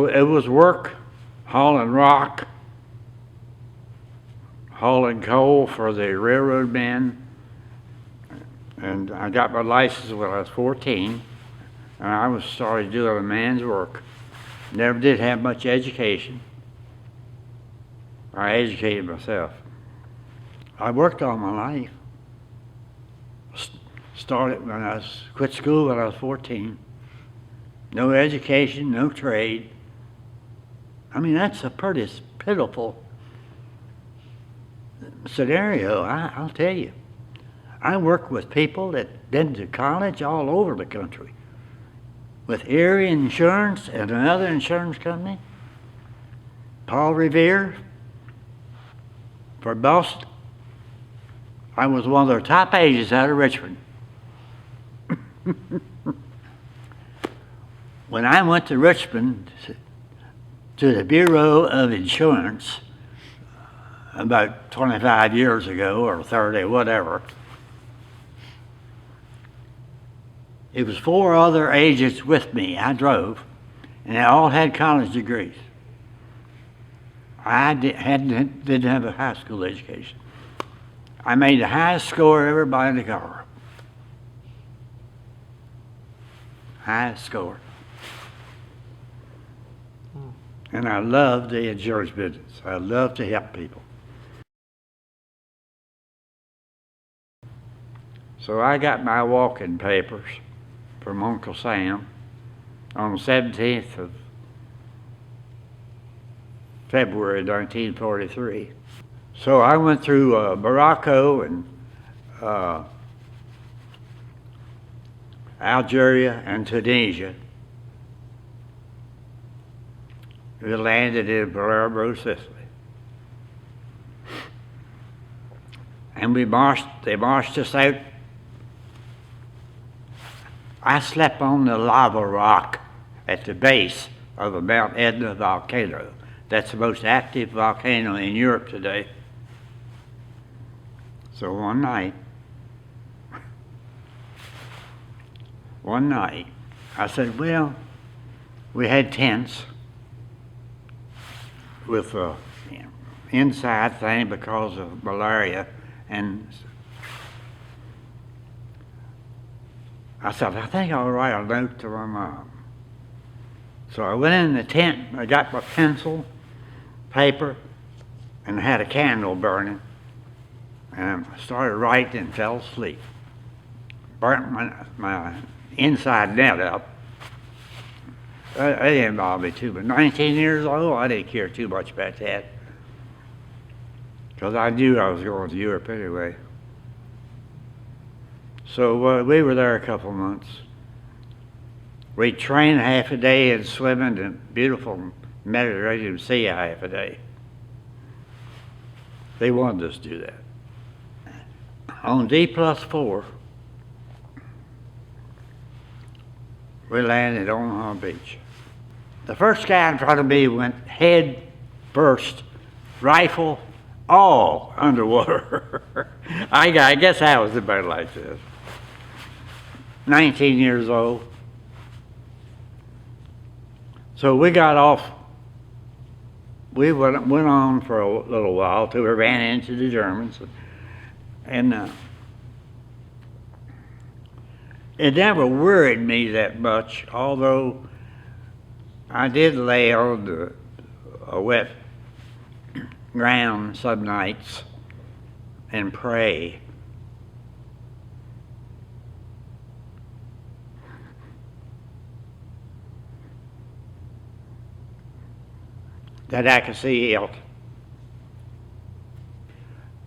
It was work, hauling rock, hauling coal for the railroad men. And I got my license when I was 14, and I started doing a man's work. Never did have much education. I educated myself. I worked all my life. Started when I quit school when I was 14. No education, no trade. I mean, that's a pretty pitiful scenario, I'll tell you. I work with people that been to college all over the country, with Erie Insurance and another insurance company, Paul Revere for Boston. I was one of their top agents out of Richmond. When I went to Richmond to the Bureau of Insurance about 25 years ago, or 30, whatever, it was 4 other agents with me. I drove, and they all had college degrees. I didn't have a high school education. I made the highest score of everybody in the car. Highest score. And I love the insurance business. I love to help people. So I got my walking papers from Uncle Sam on the 17th of February 1943. So I went through Morocco and Algeria and Tunisia. We landed in Palermo, Sicily. And they marched us out. I slept on the lava rock at the base of the Mount Etna volcano. That's the most active volcano in Europe today. So one night, I said, well, we had tents with an inside thing because of malaria, and I said, I think I'll write a note to my mom. So I went in the tent, I got my pencil, paper, and had a candle burning, and I started writing and fell asleep. Burnt my inside net up. It didn't bother me too, but 19 years old, I didn't care too much about that, because I knew I was going to Europe anyway. So we were there a couple months. We trained half a day and swimming in beautiful Mediterranean Sea half a day. They wanted us to do that. On D+4, we landed on Omaha Beach. The first guy in front of me went head first, rifle, all underwater. I guess I was about like this. 19 years old. So we got off. We went on for a little while till we ran into the Germans. And it never worried me that much, although I did lay on a wet ground some nights and pray. That I could see elk.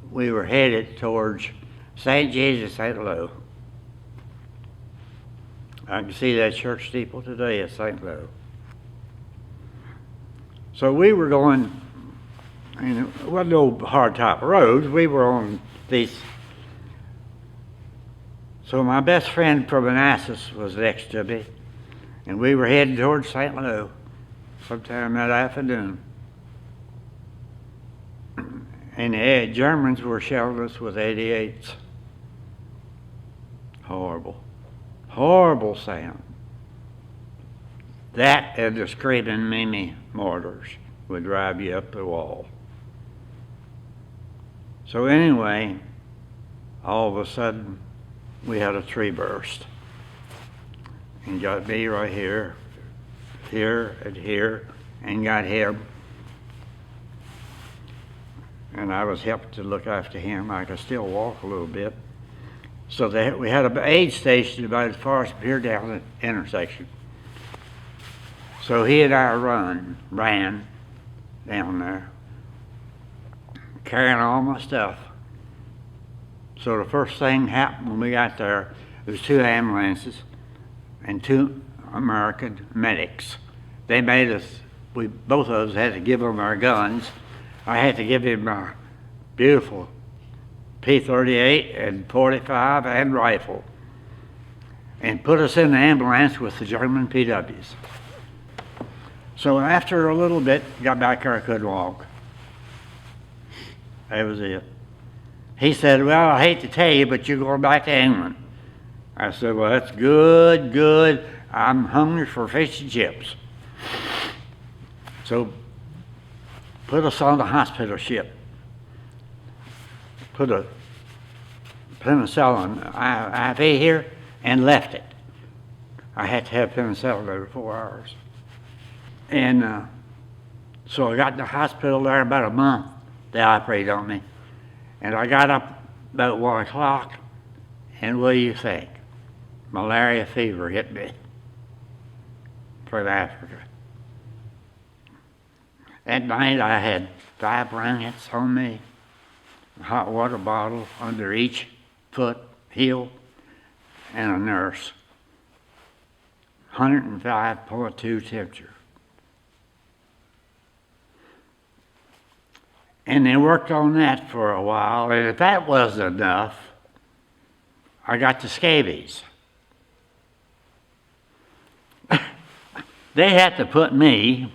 We were headed towards St. James and St. Lo. I can see that church steeple today at St. Lo. So we were going, and it wasn't no hard top roads, we were on these. So my best friend from Manassas was next to me, and we were heading towards St. Lo sometime that afternoon. And the Germans were shelling us with 88s. Horrible. Horrible sound. That and the screaming Mimi mortars would drive you up the wall. So anyway, all of a sudden, we had a tree burst. And got me right here, and here, and got him. And I was helped to look after him. I could still walk a little bit. So we had an aid station about as far as here down the intersection. So he and I ran down there, carrying all my stuff. So the first thing happened when we got there, there was 2 ambulances and 2 American medics. They made us, both of us had to give them our guns. I had to give him my beautiful P-38 and .45 and rifle, and put us in the ambulance with the German PWs. So after a little bit, got back there, I couldn't walk. That was it. He said, well, I hate to tell you, but you're going back to England. I said, well, that's good. I'm hungry for fish and chips. So put us on the hospital ship. Put a penicillin IV here and left it. I had to have penicillin every 4 hours. And so I got in the hospital there about a month. They operated on me. And I got up about 1 o'clock, and what do you think? Malaria fever hit me from Africa. At night I had 5 blankets on me, a hot water bottle under each foot, heel, and a nurse. 105.2 temperature. And they worked on that for a while, and if that wasn't enough, I got the scabies. They had to put me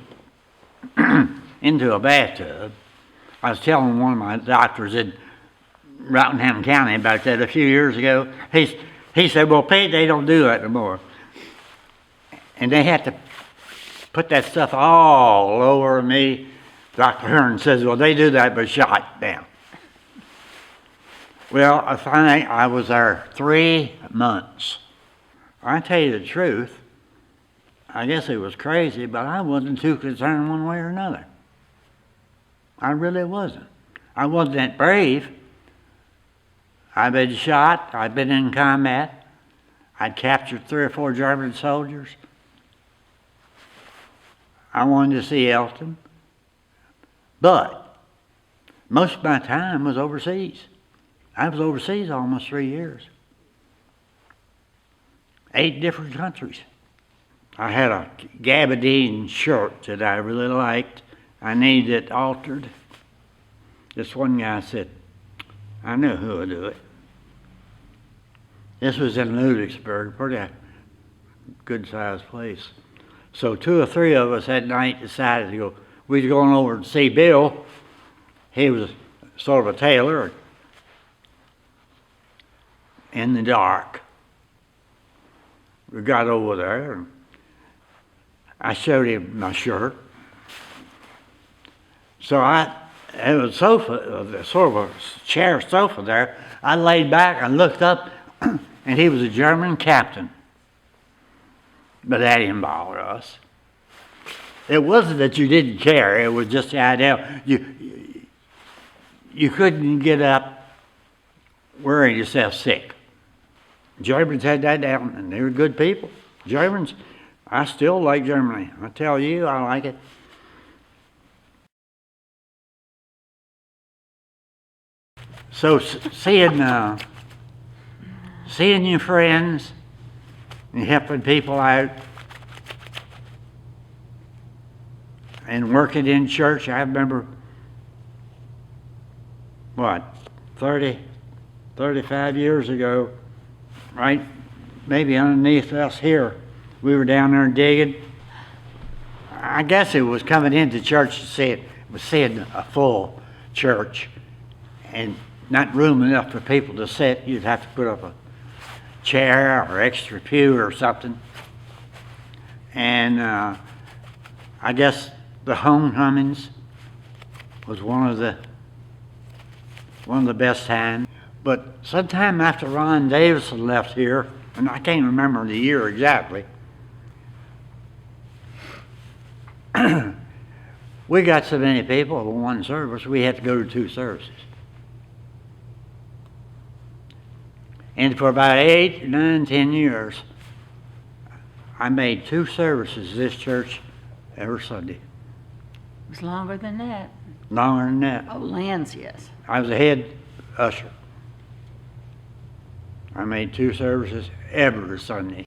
into a bathtub. I was telling one of my doctors in Rockingham County about that a few years ago. He said, well, Pete, they don't do that anymore. And they had to put that stuff all over me. Dr. Hearn says, well, they do that, but shot down. Well, I was there 3 months. I tell you the truth, I guess it was crazy, but I wasn't too concerned one way or another. I really wasn't. I wasn't that brave. I'd been shot. I'd been in combat. I'd captured 3 or 4 German soldiers. I wanted to see Elton. But most of my time was overseas. I was overseas almost 3 years. 8 different countries. I had a gabardine shirt that I really liked. I needed it altered. This one guy said, I knew who would do it. This was in Ludwigsburg, pretty good-sized place. So 2 or 3 of us that night decided to go. We was going over to see Bill. He was sort of a tailor in the dark. We got over there, and I showed him my shirt. So it was a sofa, sort of a chair sofa there. I laid back and looked up, and he was a German captain. But that didn't bother us. It wasn't that you didn't care. It was just the idea you couldn't get up worrying yourself sick. Germans had that down, and they were good people. Germans, I still like Germany. I tell you, I like it. So seeing your friends and helping people out and working in church, I remember, 35 years ago, right, maybe underneath us here, we were down there digging. I guess it was coming into church to see it, was seeing a full church and not room enough for people to sit. You'd have to put up a chair or extra pew or something. And I guess the homecomings was one of the best times. But sometime after Ron Davison left here, and I can't remember the year exactly, we got so many people in one service, we had to go to 2 services. And for about 8, 9, 10 years, I made 2 services this church every Sunday. It was longer than that. Longer than that. Oh, Lance, yes. I was a head usher. I made 2 services every Sunday.